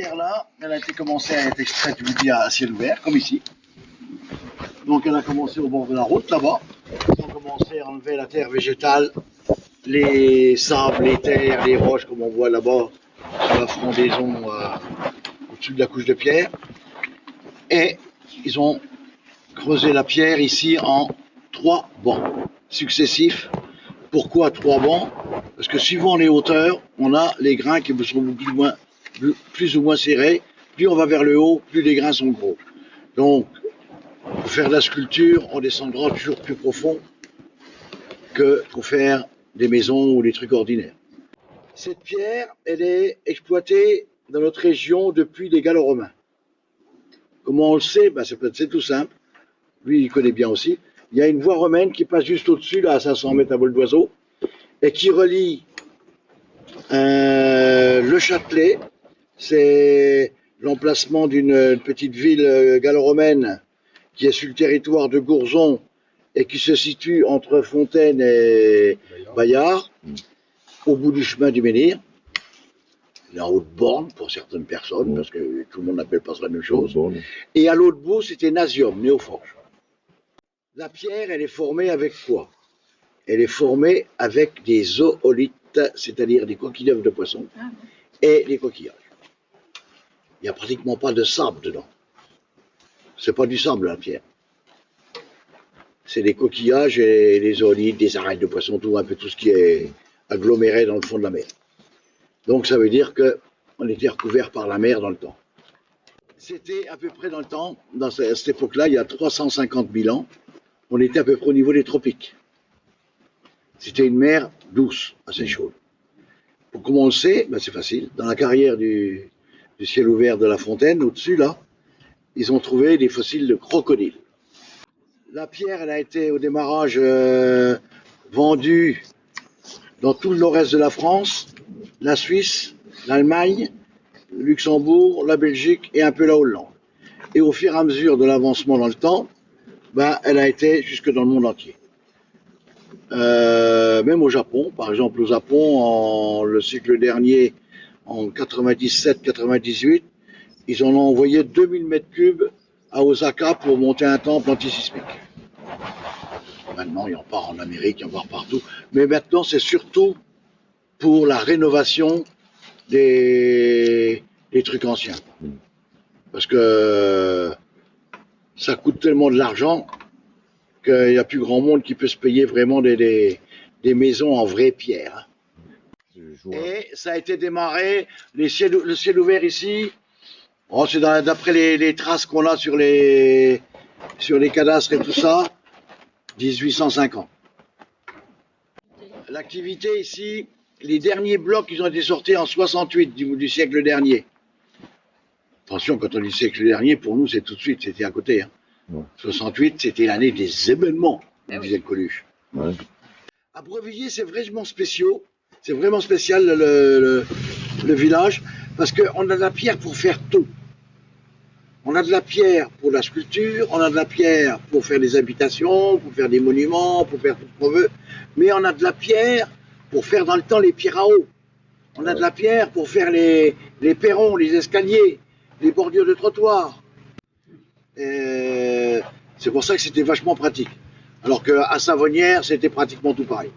pierre-là, elle a été commencée à être extraite, je vous dis, à ciel ouvert, comme ici. Donc elle a commencé au bord de la route, là-bas. Ils ont commencé à enlever la terre végétale, les sables, les terres, les roches, comme on voit là-bas, sur la frondaison au-dessus de la couche de pierre. Et ils ont creusé la pierre ici en 3 bancs successifs. Pourquoi 3 bancs? Parce que suivant les hauteurs, on a les grains qui sont plus ou moins serrés. Plus on va vers le haut, plus les grains sont gros. Donc, pour faire de la sculpture, on descendra toujours plus profond que pour faire des maisons ou des trucs ordinaires. Cette pierre, elle est exploitée dans notre région depuis les Gallo-Romains. Comment on le sait? C'est tout simple. Lui, il connaît bien aussi. Il y a une voie romaine qui passe juste au-dessus, là, à 500 mètres à vol d'oiseau, et qui relie le Châtelet. C'est l'emplacement d'une petite ville gallo-romaine qui est sur le territoire de Gourzon et qui se situe entre Fontaine et Bayard, au bout du chemin du Menhir. Il est en Haute-Borne pour certaines personnes, parce que tout le monde n'appelle pas ça la même chose. Et à l'autre bout, c'était Nasium, Néoforge. La pierre, elle est formée avec quoi? Elle est formée avec des zoolithes, c'est-à-dire des coquilles d'œufs de poisson et des coquillages. Il n'y a pratiquement pas de sable dedans. C'est pas du sable, la pierre. C'est des coquillages et des zoolithes, des arêtes de poisson, tout un peu tout ce qui est aggloméré dans le fond de la mer. Donc ça veut dire qu'on était recouvert par la mer dans le temps. C'était à peu près dans le temps, à cette époque-là, il y a 350 000 ans, on était à peu près au niveau des tropiques. C'était une mer douce, assez chaude. Comment on le sait? C'est facile. Dans la carrière du ciel ouvert de La Fontaine, au-dessus là, ils ont trouvé des fossiles de crocodiles. La pierre, elle a été au démarrage vendue dans tout le nord-est de la France, la Suisse, l'Allemagne, le Luxembourg, la Belgique et un peu la Hollande. Et au fur et à mesure de l'avancement dans le temps, elle a été jusque dans le monde entier. Même au Japon, par exemple au Japon, le siècle dernier, en 97-98, ils en ont envoyé 2000 mètres cubes à Osaka pour monter un temple antisismique. Maintenant, il en part en Amérique, il en part partout. Mais maintenant, c'est surtout pour la rénovation des trucs anciens. Parce que ça coûte tellement de l'argent qu'il n'y a plus grand monde qui peut se payer vraiment des maisons en vraie pierre. Et ça a été démarré, le ciel ouvert ici, c'est d'après les traces qu'on a sur les cadastres et tout ça, 1850. L'activité ici, les derniers blocs, ils ont été sortis en 68 du siècle dernier. Attention, quand on dit siècle dernier, pour nous, c'est tout de suite, c'était à côté. 68, c'était l'année des événements, disait le Coluche. À Brevilliers, c'est vraiment spécial. C'est vraiment spécial le village, parce qu'on a de la pierre pour faire tout. On a de la pierre pour la sculpture, on a de la pierre pour faire des habitations, pour faire des monuments, pour faire tout ce qu'on veut, mais on a de la pierre pour faire dans le temps les pierres à eau. On a de la pierre pour faire les perrons, les escaliers, les bordures de trottoirs. C'est pour ça que c'était vachement pratique. Alors qu'à Savonnières, c'était pratiquement tout pareil.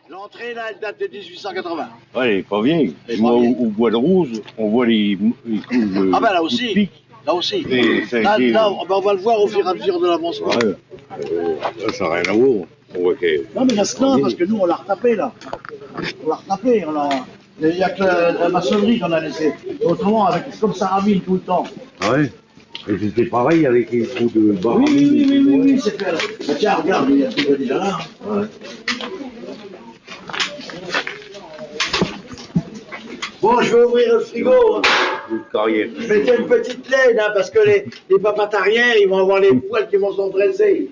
L'entrée, là, elle date de 1880. Ouais, elle est pas vieille. Moi, au Bois de Rose, on voit les coups Ah là aussi. Là aussi. Là, on va le voir au fur et à mesure de l'avancement. Ça n'a rien à voir. Non, mais maintenant, parce que nous, on l'a retapé, là. On l'a retapé. Il n'y a que la maçonnerie qu'on a laissée. Autrement, c'est comme ça ravine tout le temps. Ah ouais. Et c'était pareil avec les trous de barre. Oui, c'est fait. Mais tiens, regarde, il y a tout déjà là. Ouais. Bon, je vais ouvrir le frigo. Je mettais une petite laine, parce que les papatariens, ils vont avoir les poils qui vont s'empresser.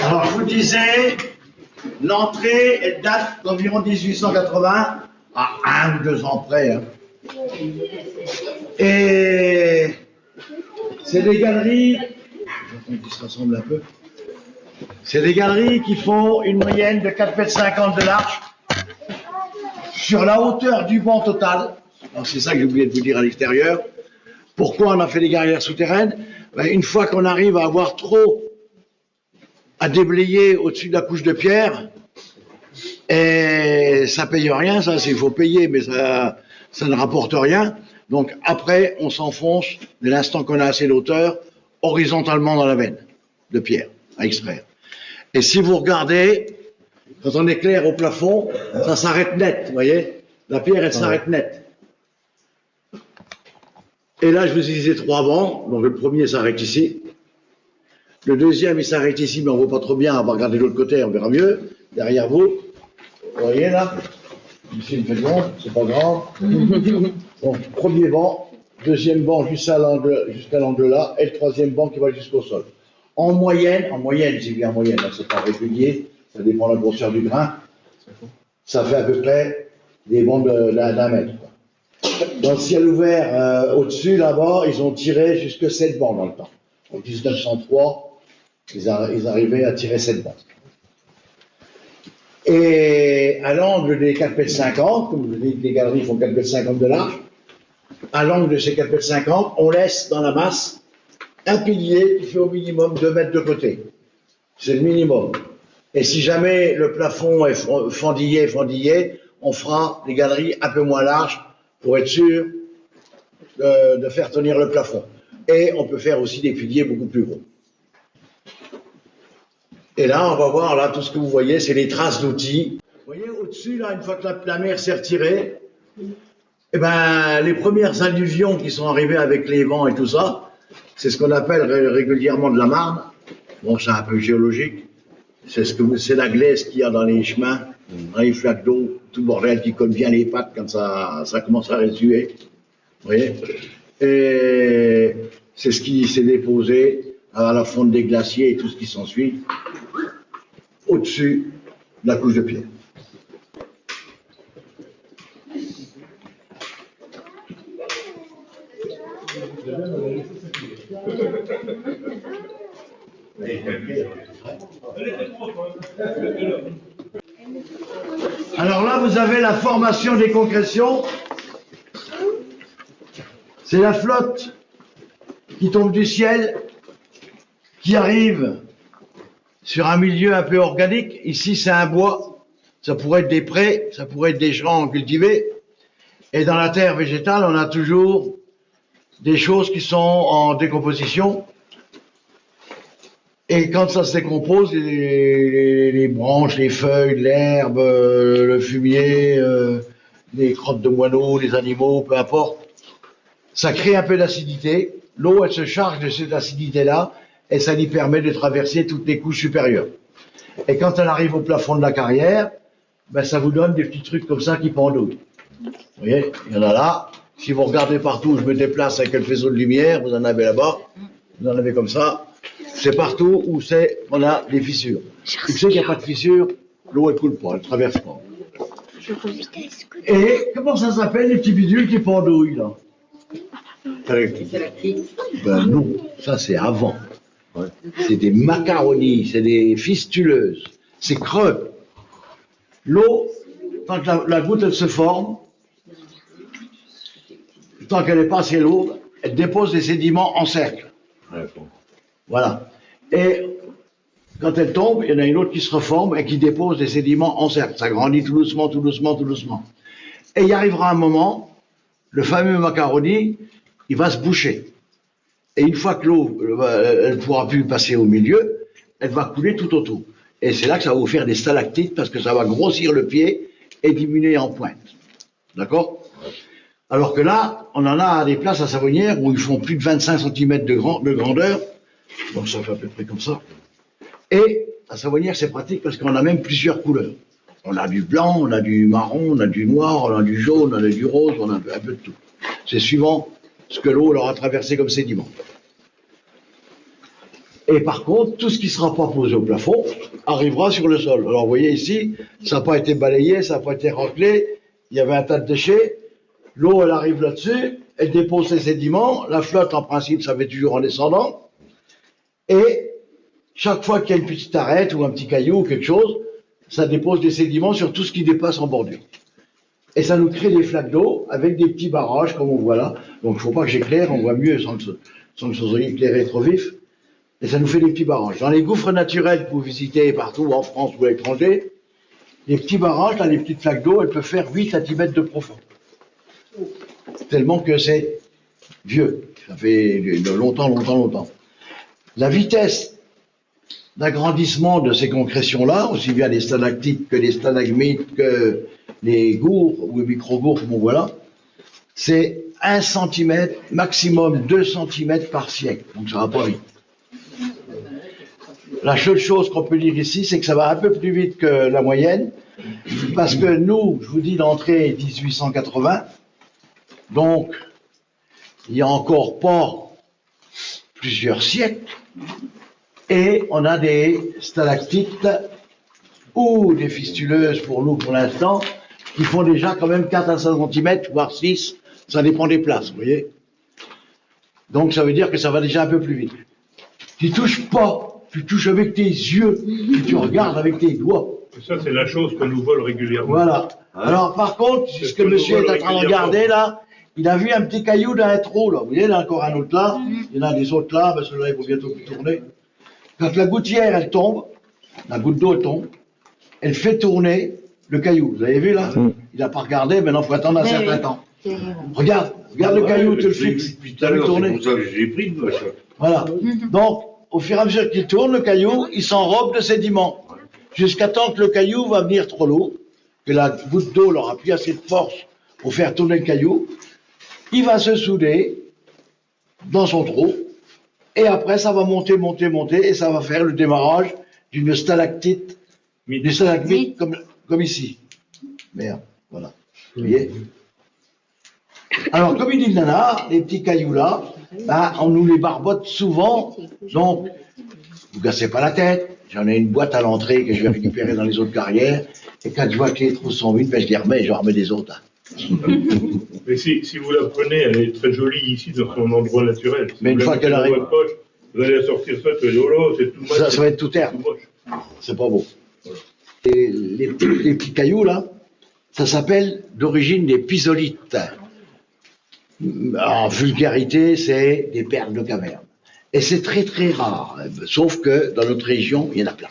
Alors, je vous disais, l'entrée, elle date d'environ 1880, à 1 ou 2 ans près. Et c'est des galeries qu'on se rassemble un peu. C'est des galeries qui font une moyenne de 4,50 m de large sur la hauteur du banc total. C'est ça que j'ai oublié de vous dire à l'extérieur. Pourquoi on a fait des galeries souterraines? Ben, une fois qu'on arrive à avoir trop à déblayer au-dessus de la couche de pierre, et ça paye rien, ça, il faut payer, mais ça ne rapporte rien. Donc après, on s'enfonce, dès l'instant qu'on a assez d'auteur, horizontalement dans la veine de pierre à extraire. Et si vous regardez, quand on éclaire au plafond, ça s'arrête net, vous voyez? La pierre, elle s'arrête net. Et là, je vous disais 3 bancs, donc le premier s'arrête ici. Le deuxième, il s'arrête ici, mais on ne voit pas trop bien, on va regarder de l'autre côté, on verra mieux. Derrière vous, vous voyez là? Ici, il me fait bon, c'est pas grave. Donc, premier banc, deuxième banc jusqu'à l'angle là, et le troisième banc qui va jusqu'au sol. En moyenne, j'ai bien en moyenne, hein, c'est pas régulier, ça dépend de la grosseur du grain, ça fait à peu près des bancs d'un mètre. Dans le ciel ouvert, au-dessus, là-bas, ils ont tiré jusque 7 bancs dans le temps. En 1903, ils arrivaient à tirer 7 bancs. Et à l'angle des 4,50 m, comme je vous dis, les galeries font 4,50 m de large, à l'angle de ces 4,50 m, on laisse dans la masse un pilier qui fait au minimum 2 mètres de côté. C'est le minimum. Et si jamais le plafond est fendillé, on fera des galeries un peu moins larges pour être sûr de faire tenir le plafond. Et on peut faire aussi des piliers beaucoup plus gros. Et là, on va voir, là, tout ce que vous voyez, c'est les traces d'outils. Vous voyez, au-dessus, là, une fois que la mer s'est retirée, eh ben, les premières alluvions qui sont arrivées avec les vents et tout ça, c'est ce qu'on appelle régulièrement de la marne. Bon, c'est un peu géologique. C'est la glaise qu'il y a dans les chemins, dans les flaques d'eau, tout bordel qui colle bien les pattes quand ça commence à résuer. Vous voyez? Et c'est ce qui s'est déposé à la fonte des glaciers et tout ce qui s'ensuit au-dessus de la couche de pierre. Alors là, vous avez la formation des concrétions. C'est la flotte qui tombe du ciel, qui arrive sur un milieu un peu organique. Ici, c'est un bois. Ça pourrait être des prés, ça pourrait être des champs cultivés. Et dans la terre végétale, on a toujours des choses qui sont en décomposition. Et quand ça se décompose, les branches, les feuilles, l'herbe, le fumier, les crottes de moineaux, les animaux, peu importe, ça crée un peu d'acidité. L'eau, elle se charge de cette acidité-là et ça lui permet de traverser toutes les couches supérieures. Et quand elle arrive au plafond de la carrière, ben ça vous donne des petits trucs comme ça qui pendouillent. Vous voyez, il y en a là. Si vous regardez partout où je me déplace avec un faisceau de lumière, vous en avez là-bas, vous en avez comme ça. C'est partout où on a des fissures. Tu sais qu'il n'y a pas de fissures, l'eau elle coule pas, elle traverse pas. Et comment ça s'appelle les petits bidules qui pendouillent là? Ben non, ça c'est avant. Ouais. C'est des macaronis, c'est des fistuleuses, c'est creux. L'eau, tant que la goutte elle se forme, tant qu'elle n'est pas assez lourde, elle dépose des sédiments en cercle. Ouais, bon. Voilà. Et quand elle tombe, il y en a une autre qui se reforme et qui dépose des sédiments en cercle. Ça grandit tout doucement, tout doucement, tout doucement. Et il arrivera un moment, le fameux macaroni, il va se boucher. Et une fois que l'eau, elle ne pourra plus passer au milieu, elle va couler tout autour. Et c'est là que ça va vous faire des stalactites parce que ça va grossir le pied et diminuer en pointe. D'accord? Alors que là, on en a à des places à Savonnières où ils font plus de 25 cm de grandeur. Donc ça fait à peu près comme ça. Et à Savonnières, c'est pratique parce qu'on a même plusieurs couleurs. On a du blanc, on a du marron, on a du noir, on a du jaune, on a du rose, on a un peu de tout. C'est suivant ce que l'eau leur a traversé comme sédiment. Et par contre, tout ce qui ne sera pas posé au plafond arrivera sur le sol. Alors vous voyez ici, ça n'a pas été balayé, ça n'a pas été raclé, il y avait un tas de déchets. L'eau, elle arrive là-dessus, elle dépose ses sédiments, la flotte, en principe, ça fait toujours en descendant. Et chaque fois qu'il y a une petite arête ou un petit caillou ou quelque chose, ça dépose des sédiments sur tout ce qui dépasse en bordure. Et ça nous crée des flaques d'eau avec des petits barrages comme on voit là. Donc il ne faut pas que j'éclaire, on voit mieux sans que ce soit éclairé trop vif. Et ça nous fait des petits barrages. Dans les gouffres naturels que vous visitez partout en France ou à l'étranger, les petits barrages, là, les petites flaques d'eau, elles peuvent faire 8 à 10 mètres de profond. Tellement que c'est vieux. Ça fait longtemps. La vitesse d'agrandissement de ces concrétions-là, aussi bien les stalactites que les stalagmites, que les gourds ou les micro-gourds, comme on voit là, c'est 1 cm, maximum 2 cm par siècle. Donc ça va pas vite. La seule chose qu'on peut dire ici, c'est que ça va un peu plus vite que la moyenne, parce que nous, je vous dis, l'entrée est 1880, donc il n'y a encore pas plusieurs siècles, et on a des stalactites ou des fistuleuses pour nous pour l'instant, qui font déjà quand même 4 à 5 cm, voire 6, ça dépend des places, vous voyez. Donc ça veut dire que ça va déjà un peu plus vite. Tu touches pas, tu touches avec tes yeux, et tu regardes avec tes doigts. Ça, c'est la chose que nous vole régulièrement. Voilà. Alors par contre, ce que monsieur est en train de regarder là, il a vu un petit caillou dans un trou là. Vous voyez, il y en a encore un autre là, il y en a des autres là, ben celui-là il faut bientôt tourner. Quand la gouttière elle tombe, la goutte d'eau elle tombe, elle fait tourner le caillou. Vous avez vu là? Il n'a pas regardé, maintenant il faut attendre un certain temps. Regarde le caillou, tu le fixes. Tout à l'heure, c'est pour ça que j'ai pris de ça. Voilà. Donc, au fur et à mesure qu'il tourne, le caillou, il s'enrobe de sédiments. Jusqu'à temps que le caillou va venir trop lourd, que la goutte d'eau n'aura plus assez de force pour faire tourner le caillou. Il va se souder dans son trou. Et après, ça va monter, et ça va faire le démarrage d'une stalactite, d'une stalagmite comme ici. Merde, voilà. Vous voyez? Alors, comme il dit le nanar, les petits cailloux là, ben, on nous les barbote souvent, donc, vous cassez pas la tête. J'en ai une boîte à l'entrée que je vais récupérer dans les autres carrières, et quand je vois que les trous sont vides, ben, je les remets et je remets des autres. Mais si vous la prenez, elle est très jolie ici dans son endroit naturel. Si mais une fois qu'elle arrive, poche, vous allez sortir ça, tu vas dire, oh là, c'est tout moche. Ça va être tout terre. C'est pas beau. Et les petits cailloux là, ça s'appelle d'origine des pisolites. En vulgarité, c'est des perles de caverne. Et c'est très très rare, sauf que dans notre région, il y en a plein.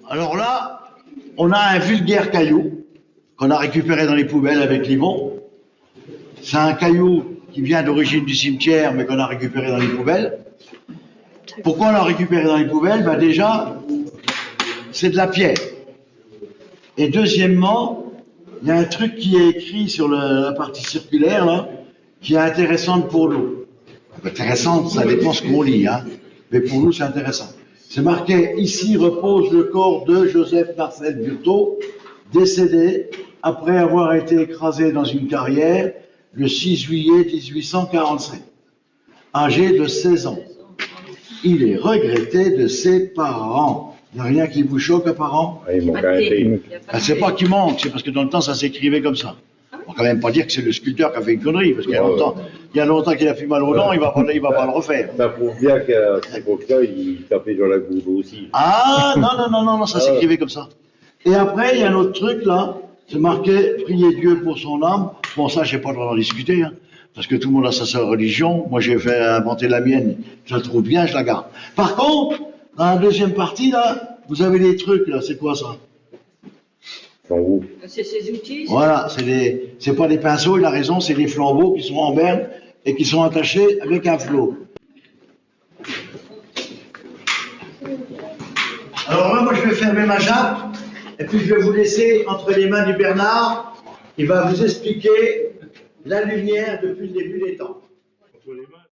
Alors là, on a un vulgaire caillou qu'on a récupéré dans les poubelles avec Livon. C'est un caillou qui vient d'origine du cimetière, mais qu'on a récupéré dans les poubelles. Pourquoi on l'a récupéré dans les poubelles? Ben déjà, c'est de la pierre. Et deuxièmement, il y a un truc qui est écrit sur la partie circulaire, là, qui est intéressante pour nous. Intéressante, ça dépend ce qu'on lit, hein. Mais pour nous, c'est intéressant. C'est marqué, ici repose le corps de Joseph Marcel Burtot, décédé après avoir été écrasé dans une carrière le 6 juillet 1845, âgé de 16 ans. Il est regretté de ses parents. Il n'y a rien qui vous choque, parents? Il manque un T. C'est pas qu'il manque, c'est parce que dans le temps, ça s'écrivait comme ça. On va quand même pas dire que c'est le sculpteur qui a fait une connerie, parce qu'il y a longtemps qu'il a fait mal aux dents, il va pas le refaire. Ça prouve bien qu'à cette époque-là, il tapait dans la goutte aussi. Ah, non, ça s'écrivait comme ça. Et après, il y a un autre truc, là, c'est marqué « Priez Dieu pour son âme ». Bon, ça, je n'ai pas le droit d'en discuter, hein, parce que tout le monde a sa religion. Moi, j'ai fait inventer la mienne, je la trouve bien, je la garde. Par contre, dans la deuxième partie, là, vous avez des trucs, là, c'est quoi ça? C'est ses outils. Voilà, c'est pas des pinceaux, il a raison, c'est des flambeaux qui sont en berne et qui sont attachés avec un flot. Alors là, moi, je vais fermer ma jatte et puis je vais vous laisser entre les mains du Bernard. Il va vous expliquer la lumière depuis le début des temps. Entre les mains.